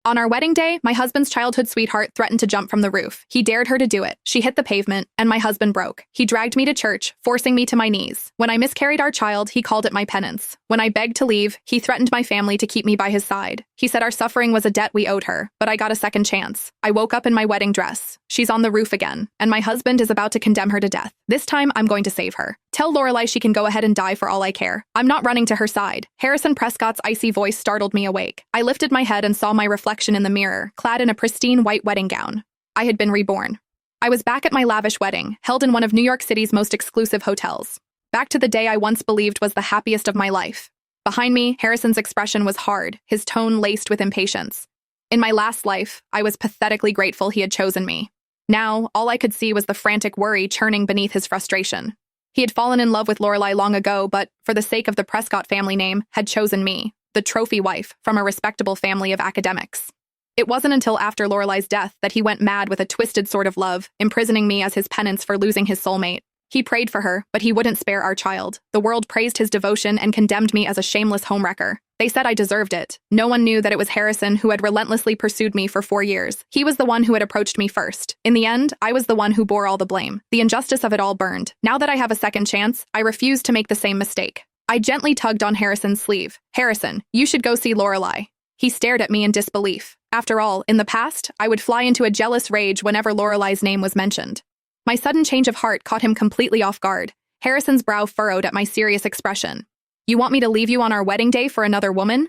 On our wedding day, my husband's childhood sweetheart threatened to jump from the roof. He dared her to do it. She hit the pavement, and my husband broke. He dragged me to church, forcing me to my knees. When I miscarried our child, he called it my penance. When I begged to leave, he threatened my family to keep me by his side. He said our suffering was a debt we owed her, but I got a second chance. I woke up in my wedding dress. She's on the roof again, and my husband is about to condemn her to death. This time, I'm going to save her. Tell Lorelai she can go ahead and die for all I care. I'm not running to her side. Harrison Prescott's icy voice startled me awake. I lifted my head and saw my reflection in the mirror, clad in a pristine white wedding gown. I had been reborn. I was back at my lavish wedding, held in one of New York City's most exclusive hotels. Back to the day I once believed was the happiest of my life. Behind me, Harrison's expression was hard, his tone laced with impatience. In my last life, I was pathetically grateful he had chosen me. Now, all I could see was the frantic worry churning beneath his frustration. He had fallen in love with Lorelai long ago, but, for the sake of the Prescott family name, had chosen me, the trophy wife from a respectable family of academics. It wasn't until after Lorelai's death that he went mad with a twisted sort of love, imprisoning me as his penance for losing his soulmate. He prayed for her, but he wouldn't spare our child. The world praised his devotion and condemned me as a shameless homewrecker. They said I deserved it. No one knew that it was Harrison who had relentlessly pursued me for 4 years. He was the one who had approached me first. In the end, I was the one who bore all the blame. The injustice of it all burned. Now that I have a second chance, I refuse to make the same mistake. I gently tugged on Harrison's sleeve. Harrison, you should go see Lorelai. He stared at me in disbelief. After all, in the past, I would fly into a jealous rage whenever Lorelai's name was mentioned. My sudden change of heart caught him completely off guard. Harrison's brow furrowed at my serious expression. You want me to leave you on our wedding day for another woman?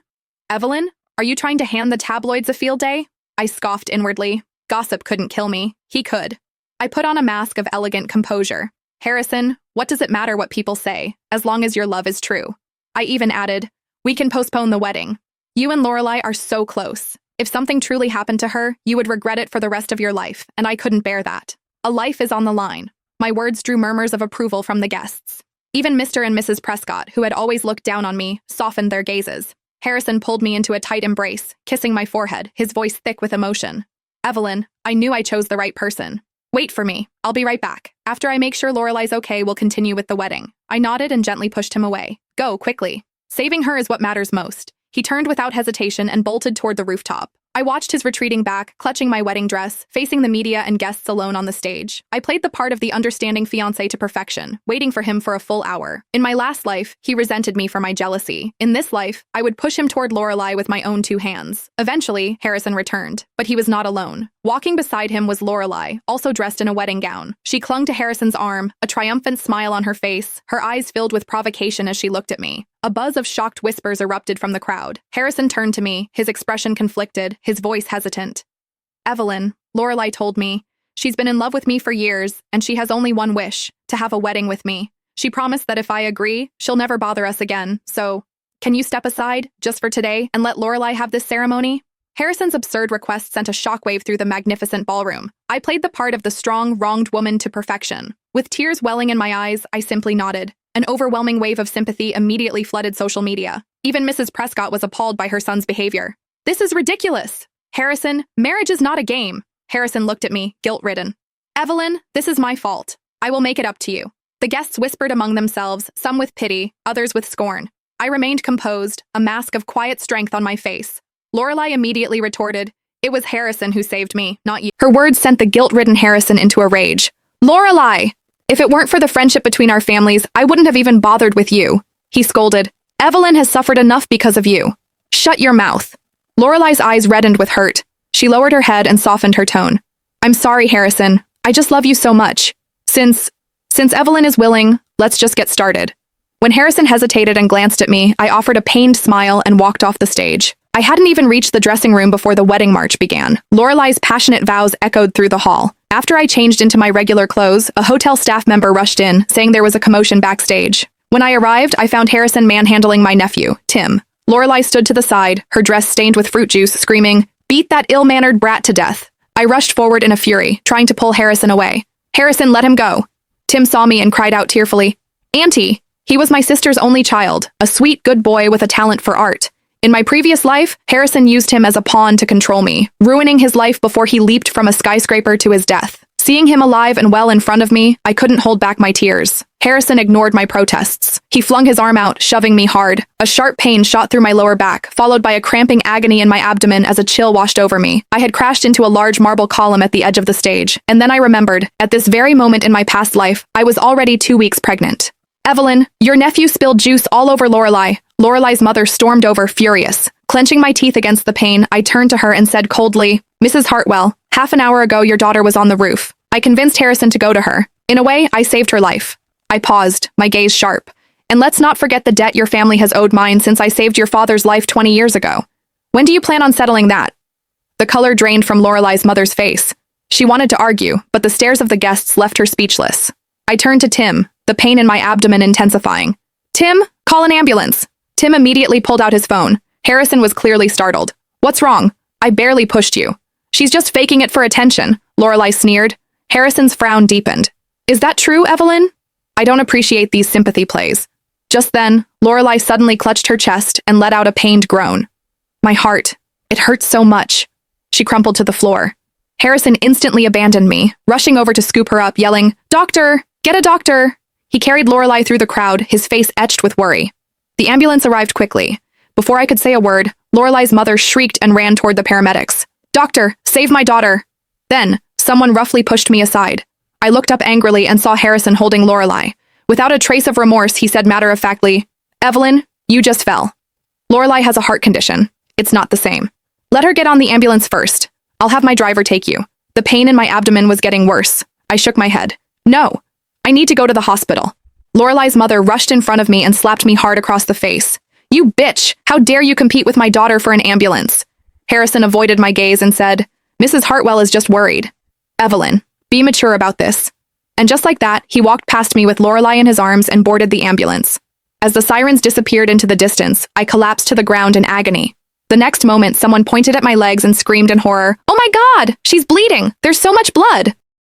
Evelyn, are you trying to hand the tabloids a field day? I scoffed inwardly. Gossip couldn't kill me. He could. I put on a mask of elegant composure. Harrison, what does it matter what people say, as long as your love is true? I even added, we can postpone the wedding. You and Lorelai are so close. If something truly happened to her, you would regret it for the rest of your life, and I couldn't bear that. A life is on the line. My words drew murmurs of approval from the guests. Even Mr. and Mrs. Prescott, who had always looked down on me, softened their gazes. Harrison pulled me into a tight embrace, kissing my forehead, his voice thick with emotion. Evelyn, I knew I chose the right person. Wait for me. I'll be right back. After I make sure Lorelai's okay, we'll continue with the wedding. I nodded and gently pushed him away. Go, quickly. Saving her is what matters most. He turned without hesitation and bolted toward the rooftop. I watched his retreating back, clutching my wedding dress, facing the media and guests alone on the stage. I played the part of the understanding fiancé to perfection, waiting for him for a full hour. In my last life, he resented me for my jealousy. In this life, I would push him toward Lorelai with my own 2 hands. Eventually, Harrison returned, but he was not alone. Walking beside him was Lorelai, also dressed in a wedding gown. She clung to Harrison's arm, a triumphant smile on her face, her eyes filled with provocation as she looked at me. A buzz of shocked whispers erupted from the crowd. Harrison turned to me, his expression conflicted, his voice hesitant. Evelyn, Lorelai told me, she's been in love with me for years, and she has only one wish, to have a wedding with me. She promised that if I agree, she'll never bother us again, so can you step aside, just for today, and let Lorelai have this ceremony? Harrison's absurd request sent a shockwave through the magnificent ballroom. I played the part of the strong, wronged woman to perfection. With tears welling in my eyes, I simply nodded. An overwhelming wave of sympathy immediately flooded social media. Even Mrs. Prescott was appalled by her son's behavior. This is ridiculous! Harrison, marriage is not a game. Harrison looked at me, guilt-ridden. Evelyn, this is my fault. I will make it up to you. The guests whispered among themselves, some with pity, others with scorn. I remained composed, a mask of quiet strength on my face. Lorelai immediately retorted, it was Harrison who saved me, not you. Her words sent the guilt-ridden Harrison into a rage. Lorelai! If it weren't for the friendship between our families, I wouldn't have even bothered with you. He scolded. Evelyn has suffered enough because of you. Shut your mouth. Lorelai's eyes reddened with hurt. She lowered her head and softened her tone. I'm sorry, Harrison. I just love you so much. Since Evelyn is willing, let's just get started. When Harrison hesitated and glanced at me, I offered a pained smile and walked off the stage. I hadn't even reached the dressing room before the wedding march began. Lorelai's passionate vows echoed through the hall. After I changed into my regular clothes, a hotel staff member rushed in, saying there was a commotion backstage. When I arrived, I found Harrison manhandling my nephew, Tim. Lorelai stood to the side, her dress stained with fruit juice, screaming, "Beat that ill-mannered brat to death." I rushed forward in a fury, trying to pull Harrison away. Harrison, let him go. Tim saw me and cried out tearfully, Auntie! He was my sister's only child, a sweet, good boy with a talent for art. In my previous life, Harrison used him as a pawn to control me, ruining his life before he leaped from a skyscraper to his death. Seeing him alive and well in front of me, I couldn't hold back my tears. Harrison ignored my protests. He flung his arm out, shoving me hard. A sharp pain shot through my lower back, followed by a cramping agony in my abdomen as a chill washed over me. I had crashed into a large marble column at the edge of the stage, and then I remembered, at this very moment in my past life, I was already 2 weeks pregnant. Evelyn, your nephew spilled juice all over Lorelai. Lorelai's mother stormed over, furious. Clenching my teeth against the pain, I turned to her and said coldly, Mrs. Hartwell, half an hour ago your daughter was on the roof. I convinced Harrison to go to her. In a way, I saved her life. I paused, my gaze sharp. And let's not forget the debt your family has owed mine since I saved your father's life 20 years ago. When do you plan on settling that? The color drained from Lorelai's mother's face. She wanted to argue, but the stares of the guests left her speechless. I turned to Tim, the pain in my abdomen intensifying. Tim, call an ambulance. Tim immediately pulled out his phone. Harrison was clearly startled. What's wrong? I barely pushed you. She's just faking it for attention, Lorelai sneered. Harrison's frown deepened. Is that true, Evelyn? I don't appreciate these sympathy plays. Just then, Lorelai suddenly clutched her chest and let out a pained groan. My heart. It hurts so much. She crumpled to the floor. Harrison instantly abandoned me, rushing over to scoop her up, yelling, Doctor! Get a doctor! He carried Lorelai through the crowd, his face etched with worry. The ambulance arrived quickly. Before I could say a word, Lorelai's mother shrieked and ran toward the paramedics. Doctor, save my daughter! Then, someone roughly pushed me aside. I looked up angrily and saw Harrison holding Lorelai. Without a trace of remorse, he said matter-of-factly, Evelyn, you just fell. Lorelai has a heart condition. It's not the same. Let her get on the ambulance first. I'll have my driver take you. The pain in my abdomen was getting worse. I shook my head. No. I need to go to the hospital. Lorelai's mother rushed in front of me and slapped me hard across the face. You bitch! How dare you compete with my daughter for an ambulance? Harrison avoided my gaze and said, Mrs. Hartwell is just worried. Evelyn, be mature about this. And just like that, he walked past me with Lorelai in his arms and boarded the ambulance. As the sirens disappeared into the distance, I collapsed to the ground in agony. The next moment, someone pointed at my legs and screamed in horror, Oh my God! She's bleeding! There's so much blood!